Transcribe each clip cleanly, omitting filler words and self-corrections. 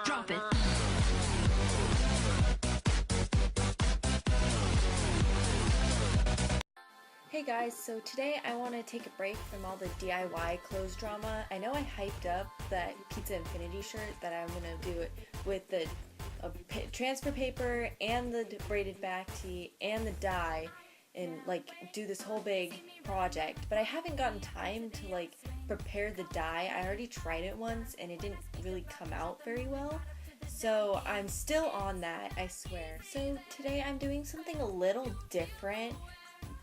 Drop it. Hey guys, so today I want to take a break from all the DIY clothes drama. I know I hyped up that Pizza Infinity shirt that I'm going to do it with the transfer paper and the braided back tee and the dye and like do this whole big project, but I haven't gotten time to like prepare the dye. I already tried it once and it didn't really come out very well. So I'm still on that, I swear. So today I'm doing something a little different.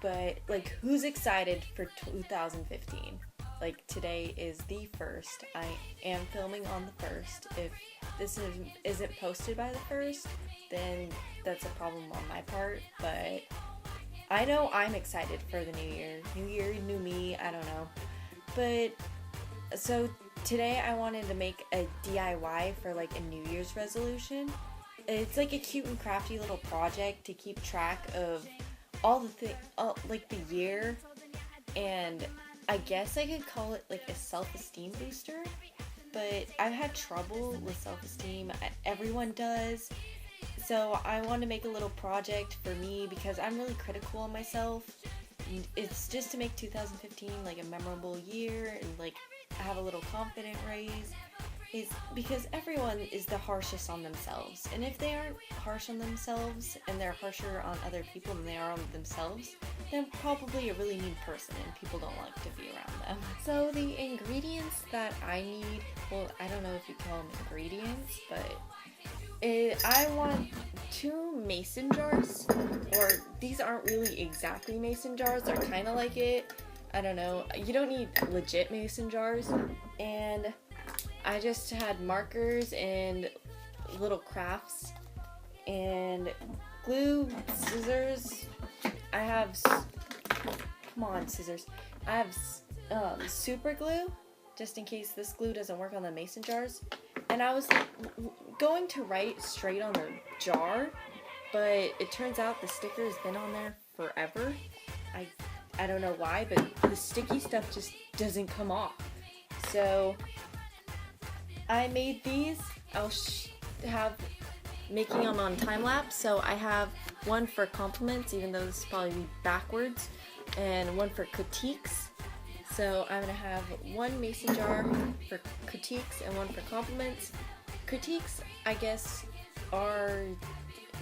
But, like, who's excited for 2015? Like, today is the 1st. I am filming on the 1st. If this isn't posted by the 1st, then that's a problem on my part. But I know I'm excited for the new year. New year, new me, I don't know. But, so today I wanted to make a DIY for, like, a New Year's resolution. It's, like, a cute and crafty little project to keep track of all the like the year, and I guess I could call it like a self-esteem booster, but I've had trouble with self-esteem. Everyone does, so I want to make a little project for me because I'm really critical on myself. It's just to make 2015 like a memorable year and like have a little confidence raise. Is because everyone is the harshest on themselves, and if they aren't harsh on themselves and they're harsher on other people than they are on themselves, they're probably a really mean person and people don't like to be around them. So the ingredients that I need, well, I don't know if you call them ingredients, but I want 2 mason jars, or these aren't really exactly mason jars, they're kind of like it. I don't know, you don't need legit mason jars. And I just had markers and little crafts and glue, scissors. I have, come on scissors. I have super glue just in case this glue doesn't work on the mason jars. And I was going to write straight on the jar, but it turns out the sticker has been on there forever. I don't know why, but the sticky stuff just doesn't come off. So I made these. I'll have making them on time lapse. So I have one for compliments, even though this is probably backwards, and one for critiques. So I'm gonna have one mason jar for critiques and one for compliments. Critiques, I guess,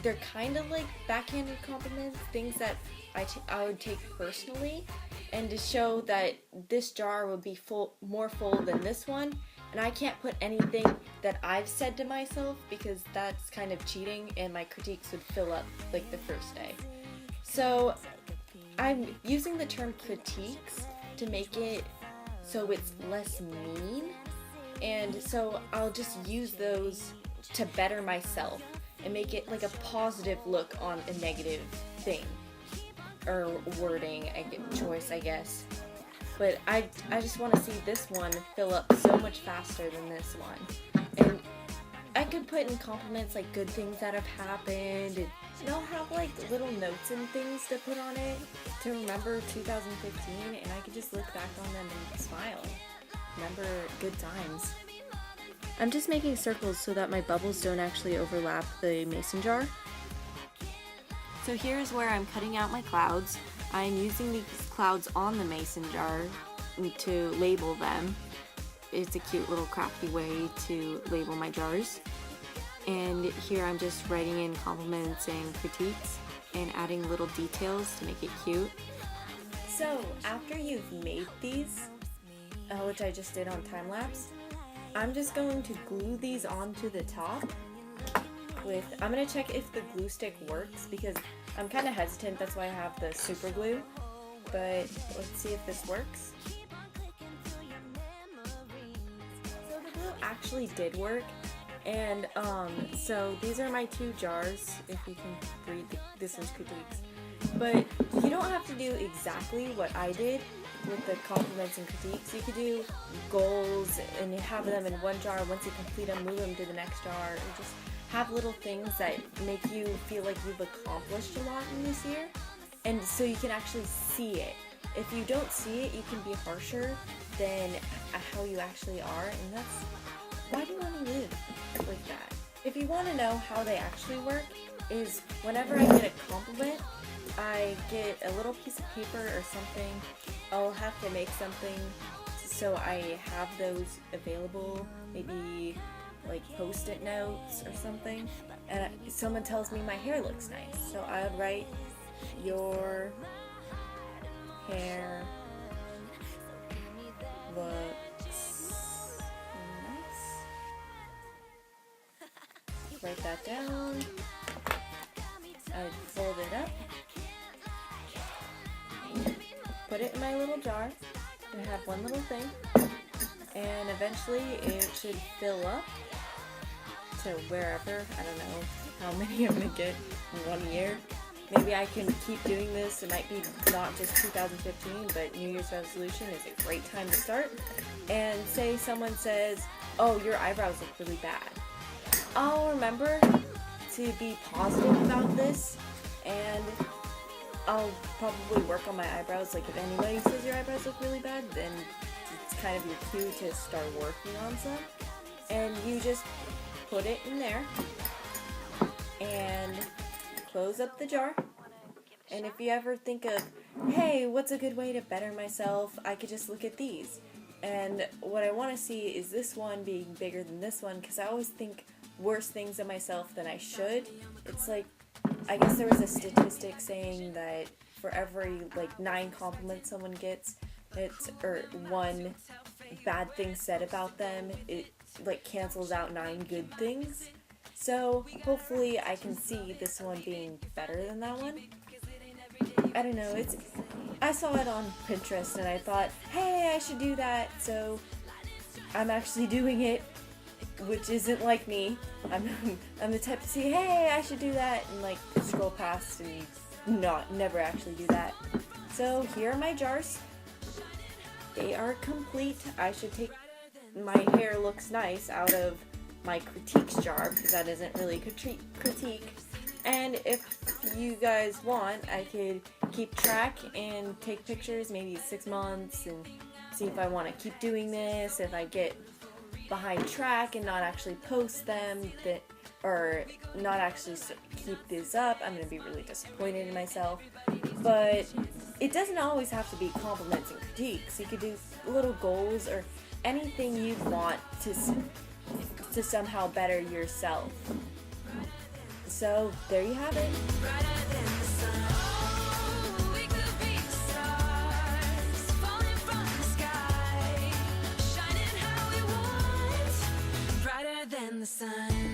they're kind of like backhanded compliments, things that I would take personally, and to show that this jar would be more full than this one. And I can't put anything that I've said to myself because that's kind of cheating and my critiques would fill up like the first day. So I'm using the term critiques to make it so it's less mean. And so I'll just use those to better myself and make it like a positive look on a negative thing. Or wording, choice, I guess. But I just want to see this one fill up so much faster than this one. And I could put in compliments like good things that have happened, and I'll have like little notes and things to put on it to remember 2015, and I could just look back on them and smile. Remember good times. I'm just making circles so that my bubbles don't actually overlap the mason jar. So here's where I'm cutting out my clouds. I'm using these clouds on the mason jar to label them. It's a cute little crafty way to label my jars. And here I'm just writing in compliments and critiques and adding little details to make it cute. So after you've made these, which I just did on time lapse, I'm just going to glue these onto the top. I'm going to check if the glue stick works because I'm kind of hesitant, that's why I have the super glue, but let's see if this works. So the glue actually did work, and so these are my 2 jars, if you can read this one's critiques, but you don't have to do exactly what I did with the compliments and critiques. You could do goals and have them in one jar. Once you complete them, move them to the next jar, and just have little things that make you feel like you've accomplished a lot in this year, and so you can actually see it. If you don't see it, you can be harsher than how you actually are, and that's, why do you want to live like that? you want to know how they actually work, is whenever I get a compliment, I get a little piece of paper or something. I'll have to make something so I have those available, maybe like post-it notes or something. And someone tells me my hair looks nice, so I would write, "Your hair looks nice." Write that down. I'd fold it up, put it in my little jar, and have one little thing, and eventually it should fill up to wherever. I don't know how many I'm gonna get in 1 year. Maybe I can keep doing this. It might be not just 2015, but New Year's resolution is a great time to start. And say someone says, "Oh, your eyebrows look really bad." I'll remember to be positive about this, and I'll probably work on my eyebrows. Like if anybody says your eyebrows look really bad, then it's kind of your cue to start working on some. And you just put it in there and close up the jar. And if you ever think of, hey, what's a good way to better myself, I could just look at these. And what I want to see is this one being bigger than this one, because I always think worse things of myself than I should. It's like, I guess there was a statistic saying that for every like 9 compliments someone gets, or 1 bad thing said about them, it like cancels out 9 good things. So hopefully I can see this one being better than that one. I don't know, I saw it on Pinterest and I thought, hey, I should do that, so I'm actually doing it, which isn't like me. I'm the type to see, hey, I should do that, and like scroll past and never actually do that. So here are my jars. They are complete. I should take my hair looks nice out of my critiques jar, because that isn't really critique. And if you guys want, I could keep track and take pictures, maybe 6 months, and see if I want to keep doing this. If I get behind track and not actually post them, or not actually keep these up, I'm going to be really disappointed in myself. But it doesn't always have to be compliments and critiques. You could do little goals or anything you want to somehow better yourself. So there you have it. Brighter than the sun.